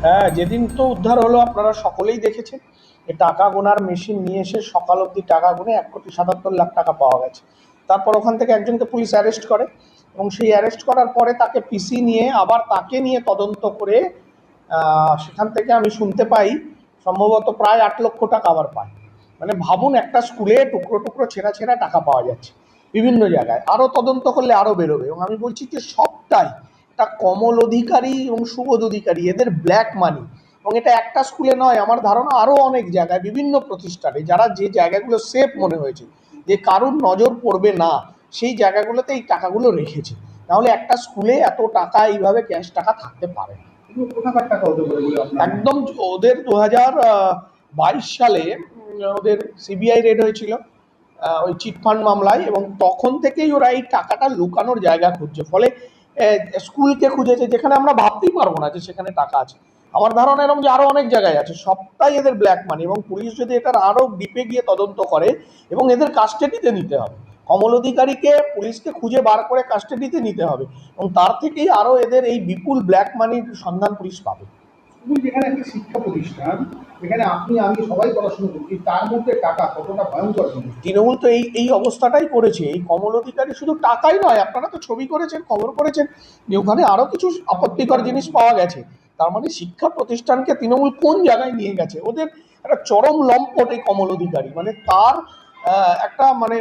হ্যাঁ, যেদিন তো উদ্ধার হলো আপনারা সকলেই দেখেছেন। এই টাকা গোনার মেশিন নিয়ে এসে সকাল অবধি টাকা গুনে 1,77,00,000 টাকা পাওয়া গেছে। তারপর ওখান থেকে একজনকে পুলিশ অ্যারেস্ট করে এবং সেই অ্যারেস্ট করার পরে তাকে পিসি নিয়ে আবার তাকে নিয়ে তদন্ত করে সেখান থেকে আমি শুনতে পাই সম্ভবত প্রায় 8 লক্ষ টাকা আবার পায়। মানে ভাবুন, একটা স্কুলে টুকরো টুকরো ছেঁড়া ছেঁড়া টাকা পাওয়া যাচ্ছে বিভিন্ন জায়গায়। আরও তদন্ত করলে আরও বেরোবে। এবং আমি বলছি যে সবটাই একটা কমল অধিকারী এবং সুবোধ অধিকারী এদের ব্ল্যাক মানি। এবং এটা একটা স্কুলে নয়, আমার ধারণা আরও অনেক জায়গায় বিভিন্ন প্রতিষ্ঠানে যারা যে জায়গাগুলো সেফ মনে হয়েছে, যে কারুর নজর পড়বে না, সেই জায়গাগুলোতে এই টাকাগুলো রেখেছে। নাহলে একটা স্কুলে এত টাকা এইভাবে ক্যাশ টাকা থাকতে পারে না। একদম ওদের 2022 সালে ওদের সিবিআই রেড হয়েছিল ওই চিটফান্ড মামলায়, এবং তখন থেকেই ওরা এই টাকাটা লুকানোর জায়গা খুঁজছে। ফলে স্কুলকে খুঁজেছে যেখানে আমরা ভাবতেই পারবো না যে সেখানে টাকা আছে। আমার ধারণা এরকম যে আরো অনেক জায়গায় আছে, সবটাই এদের ব্ল্যাক মানি। এবং পুলিশ যদি এটার আরো ডিপে গিয়ে তদন্ত করে এবং এদের কাস্টাডিতে নিতে হবে, কমল অধিকারীকে পুলিশকে খুঁজে বার করে কাস্টাডিতে নিতে হবে, এবং তার থেকেই আরো এদের এই বিপুল ব্ল্যাক মানির সন্ধান পুলিশ পাবে। স্কুল যেখানে একটা শিক্ষা প্রতিষ্ঠান, যেখানে আপনি আমি সবাই পড়াশোনা করছি, তার মধ্যে টাকা কতটা ভয়ঙ্কর জিনিস। তৃণমূল তো এই অবস্থাটাই করেছে। এই কমল অধিকারী শুধু টাকাই নয়, আপনারা তো ছবি করেছেন, খবর করেছেন যে ওখানে আরো কিছু আপত্তিকর জিনিস পাওয়া গেছে। তার মানে শিক্ষা প্রতিষ্ঠানকে তৃণমূল কোন জায়গায় নিয়ে গেছে। ওদের একটা চরম লম্পট এই কমল অধিকারী, মানে তার একটা মানে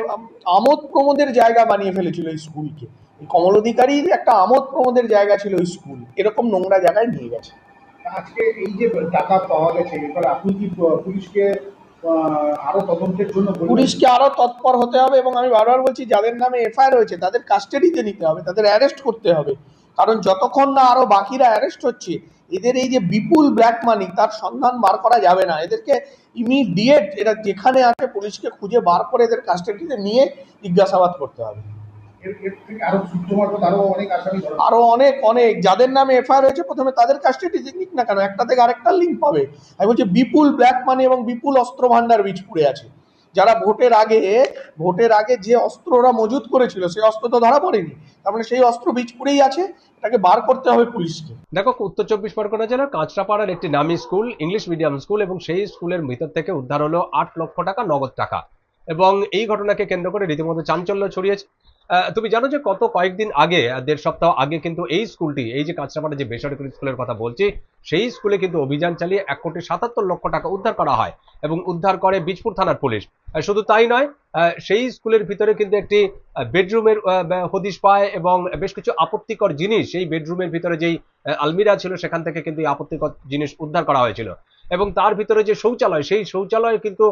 আমোদ প্রমোদের জায়গা বানিয়ে ফেলেছিল এই স্কুলকে। এই কমল অধিকারীর একটা আমোদ প্রমোদের জায়গা ছিল এই স্কুল, এরকম নোংরা জায়গায় নিয়ে গেছে। আজকে এই যে টাকা পাওয়া গেছে, এবার আপনি কি পুলিশকে আরো তদন্তের জন্য পুলিশকে আরো তৎপর হতে হবে। এবং আমি বারবার বলছি, যাদের নামে এফআইআর হয়েছে তাদের কাস্টাডিতে নিতে হবে, তাদের অ্যারেস্ট করতে হবে। কারণ যতক্ষণ না আরো বাকিরা অ্যারেস্ট হচ্ছে, এদের এই যে বিপুল ব্ল্যাক মানি তার সন্ধান বার করা যাবে না। এদেরকে ইমিডিয়েট এরা যেখানে আছে পুলিশকে খুঁজে বার করে এদের কাস্টাডিতে নিয়ে জিজ্ঞাসাবাদ করতে হবে। আরো অনেক অনেক যাদের নামে এফআইআর হয়েছে প্রথমে তাদের কাস্টাডিতে নিক না কেন, একটা থেকে আরেকটা লিঙ্ক পাবে। আমি বলছি বিপুল ব্ল্যাক মানি এবং বিপুল অস্ত্র ভান্ডার বীজপুরে আছে। যারা ভোটের আগে যে অস্ত্ররা মজুত করেছিল সেই অস্ত্র তো ধরা পড়েনি, তার মানে সেই অস্ত্র বীজপুরেই আছে, এটাকে বার করতে হবে পুলিশকে। দেখো, উত্তর 24 পরগনা জেলার কাঁচরাপাড়ার একটি নামী স্কুল, ইংলিশ মিডিয়াম স্কুল, এবং সেই স্কুলের ভিতর থেকে উদ্ধার হলো 8 লক্ষ টাকা নগদ টাকা। এবং এই ঘটনাকে কেন্দ্র করে রীতিমতো চাঞ্চল্য ছড়িয়েছে। তুমি জানো যে কয়েকদিন আগে, 1.5 সপ্তাহ আগে কিন্তু এই স্কুলটি, এই যে কাঁচরাপাড়া যে বেসরকারি স্কুলের কথা বলছি, সেই স্কুলে কিন্তু অভিযান চালিয়ে 1,77,00,000 টাকা উদ্ধার করা হয় এবং উদ্ধার করে বীজপুর থানার পুলিশ। শুধু তাই নয়, সেই স্কুলের ভিতরে কিন্তু একটি বেডরুমের হদিশ পায় এবং বেশ কিছু আপত্তিকর জিনিস, সেই বেডরুমের ভিতরে যেই আলমিরা ছিল সেখান থেকে কিন্তু আপত্তিকর জিনিস উদ্ধার করা হয়েছিল। এবং তার ভিতরে যে শৌচালয়, সেই শৌচালয় কিন্তু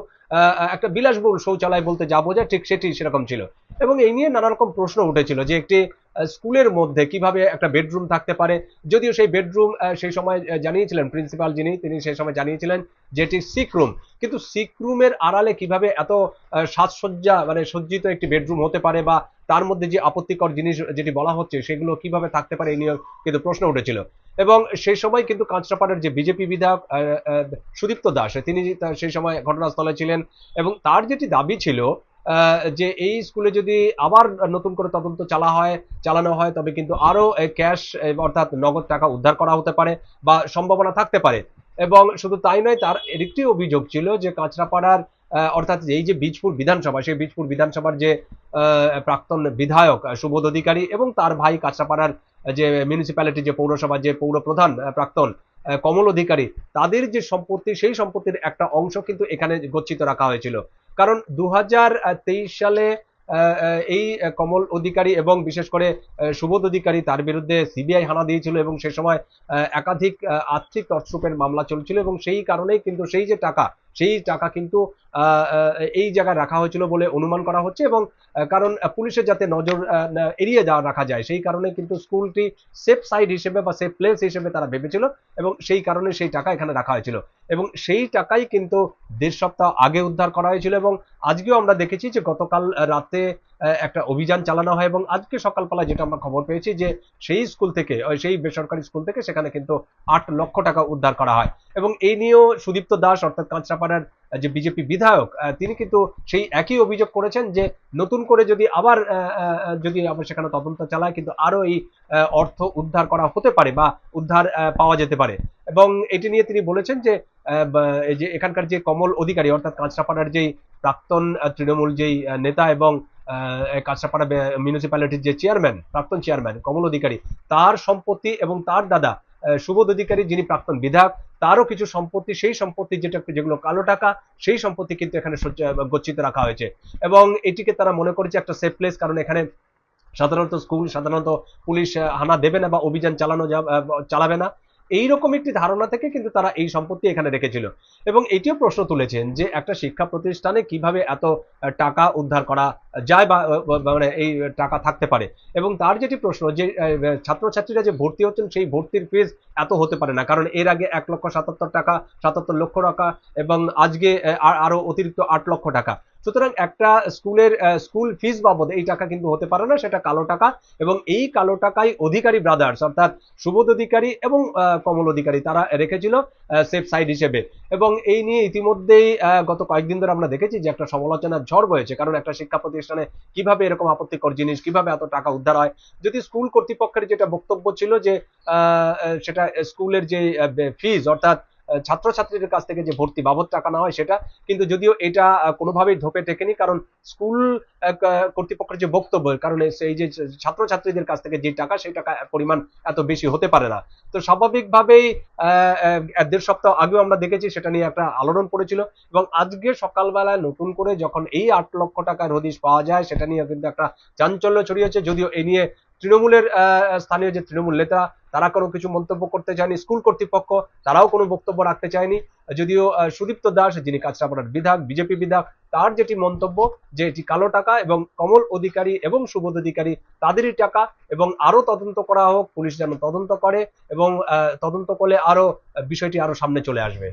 একটা বিলাসবহুল শৌচালয় বলতে যা বোঝায় ঠিক সেটি সেরকম ছিল। এবং এই নিয়ে নানা রকম প্রশ্ন উঠেছিল যে একটি স্কুলের মধ্যে কিভাবে একটা বেডরুম থাকতে পারে, যদিও সেই বেডরুম সেই সময় জানিয়েছিলেন প্রিন্সিপাল যিনি, তিনি সেই সময় জানিয়েছিলেন যে এটি সিক রুম, কিন্তু সিক রুমের আড়ালে কিভাবে এত সাজসজ্জা মানে সজ্জিত একটি বেডরুম হতে পারে, বা তার মধ্যে যে আপত্তিকর জিনিস যেটি বলা হচ্ছে সেগুলো কিভাবে থাকতে পারে, এই নিয়ে কিন্তু প্রশ্ন উঠেছিল। এবং সেই সময় কিন্তু কাঁচরাপাড়ার যে বিজেপি বিধায়ক সুদীপ্ত দাস, তিনি সেই সময় ঘটনাস্থলে ছিলেন, এবং তার যেটি দাবি ছিল যে এই স্কুলে যদি আবার নতুন করে তদন্ত চালানো হয় তবে কিন্তু আরো ক্যাশ অর্থাৎ নগদ টাকা উদ্ধার করা হতে পারে বা সম্ভাবনা থাকতে পারে। এবং শুধু তাই নয়, তার একটি অভিযোগ ছিল যে কাঁচরাপাড়ার অর্থাৎ এই যে বীজপুর বিধানসভা, সেই বীজপুর বিধানসভার যে প্রাক্তন বিধায়ক সুবোধ অধিকারী এবং তার ভাই কাঁচরাপাড়ার যে মিউনিসিপ্যালিটি যে পৌরসভা যে পৌর প্রধান প্রাক্তন কমল অধিকারী, তাদের যে সম্পত্তি সেই সম্পত্তির একটা অংশ কিন্তু এখানে গচ্ছিত রাখা হয়েছিল। কারণ 2023 সালে এই কমল অধিকারী এবং বিশেষ করে সুবোধ অধিকারী তার বিরুদ্ধে সিবিআই হানা দিয়েছিল, এবং সে সময় একাধিক আর্থিক তছরূপের মামলা চলছিল, এবং সেই কারণেই কিন্তু সেই টাকা কিন্তু এই জায়গায় রাখা হয়েছিল বলে অনুমান করা হচ্ছে। এবং কারণ পুলিশের যাতে নজর এড়িয়ে যাওয়া রাখা যায়, সেই কারণে কিন্তু স্কুলটি সেফ সাইড হিসেবে বা সেফ প্লেস হিসেবে তারা ভেবেছিল, এবং সেই কারণে সেই টাকা এখানে রাখা হয়েছিল। এবং সেই টাকাই কিন্তু 1.5 সপ্তাহ আগে উদ্ধার করা হয়েছিল, এবং আজকেও আমরা দেখেছি যে গতকাল রাতে একটা অভিযান চালানো হয়, এবং আজকে সকালবেলা যেটা আমরা খবর পেয়েছি যে সেই স্কুল থেকে সেই বেসরকারি স্কুল থেকে সেখানে কিন্তু 8 লক্ষ টাকা উদ্ধার করা হয়। এবং এই নিয়েও সুদীপ্ত দাস অর্থাৎ কাঁচরাপাড়ার যে বিজেপি বিধায়ক, তিনি কিন্তু সেই একই অভিযোগ করেছেন যে নতুন করে যদি আবার সেখানে তদন্ত চালায় কিন্তু আরো এই অর্থ উদ্ধার করা হতে পারে বা উদ্ধার পাওয়া যেতে পারে। এবং এটি নিয়ে তিনি বলেছেন যে এই যে এখানকার যে কমল অধিকারী অর্থাৎ কাঁচরাপাড়ার যেই প্রাক্তন তৃণমূল যেই নেতা এবং কাঁচরাপাড়া মিউনিসিপ্যালিটির যে প্রাক্তন চেয়ারম্যান কমল অধিকারী, তার সম্পত্তি এবং তার দাদা সুবোধ অধিকারী যিনি প্রাক্তন বিধায়ক, তারও কিছু সম্পত্তি, সেই সম্পত্তি যেগুলো কালো টাকা, সেই সম্পত্তি কিন্তু এখানে গচ্ছিত রাখা হয়েছে। এবং এটিকে তারা মনে করেছে একটা সেফ প্লেস, কারণ এখানে সাধারণত পুলিশ হানা দেবে না বা অভিযান চালাবে না, এইরকম একটি ধারণা থেকে কিন্তু তারা এই সম্পত্তি এখানে রেখেছিল। এবং এটিও প্রশ্ন তুলেছেন যে একটা শিক্ষা প্রতিষ্ঠানে কিভাবে এত টাকা উদ্ধার করা যায় বা মানে এই টাকা থাকতে পারে। এবং তার যেটি প্রশ্ন যে ছাত্রছাত্রীরা যে ভর্তি হচ্ছেন সেই ভর্তির ফিস এত হতে পারে না, কারণ এর আগে 1,77,00,000 লক্ষ টাকা এবং আজকে আরো অতিরিক্ত 8 লক্ষ টাকা। সুতরাং একটা স্কুল ফিস বাবদ এই টাকা কিন্তু হতে পারে না, সেটা কালো টাকা। এবং এই কালো টাকাই অধিকারী ব্রাদার্স অর্থাৎ সুবোধ অধিকারী এবং কমল অধিকারী তারা রেখেছিল সেফ সাইড হিসেবে। এবং এই নিয়ে ইতিমধ্যেই গত কয়েকদিন ধরে আমরা দেখেছি যে একটা সমালোচনার ঝড় বয়েছে, কারণ একটা শিক্ষা প্রতিষ্ঠানে কিভাবে এরকম আপত্তিকর জিনিস, কিভাবে এত টাকা উদ্ধার হয়। যদি স্কুল কর্তৃপক্ষের যেটা বক্তব্য ছিল যে সেটা স্কুলের যে ফিজ অর্থাৎ ছাত্রছাত্রীদের কাছ থেকে যে ভর্তি বাবদ টাকা নেওয়া হয় সেটা, কিন্তু যদিও এটা কোনোভাবেই ধোপে টেকেনি, কারণ স্কুল কর্তৃপক্ষের যে বক্তব্য, কারণ এই যে ছাত্রছাত্রীদের কাছ থেকে যে টাকা সেই টাকা পরিমাণ এত বেশি হতে পারে না। তো স্বাভাবিকভাবেই 1.5 সপ্তাহ আগেও আমরা দেখেছি সেটা নিয়ে একটা আলোড়ন পড়েছিল, এবং আজকে সকালবেলায় নতুন করে যখন এই 8 লক্ষ টাকার হদিশ পাওয়া যায় সেটা নিয়ে কিন্তু একটা চাঞ্চল্য ছড়িয়েছে। যদিও এ নিয়ে তৃণমূলের স্থানীয় যে তৃণমূল নেতা তারা কোনো কিছু মন্তব্য করতে চায়নি, স্কুল কর্তৃপক্ষ তারাও কোনো বক্তব্য রাখতে চায়নি। যদিও সুদীপ্ত দাস যিনি কাঁচরাপাড়ার বিধায়ক বিজেপি বিধায়ক, তার যেটি মন্তব্য যে এটি কালো টাকা এবং কমল অধিকারী এবং সুবোধ অধিকারী তাদেরই টাকা, এবং আরো তদন্ত করা হোক, পুলিশ যেন তদন্ত করে, এবং তদন্ত করলে আরো বিষয়টি আরো সামনে চলে আসবে।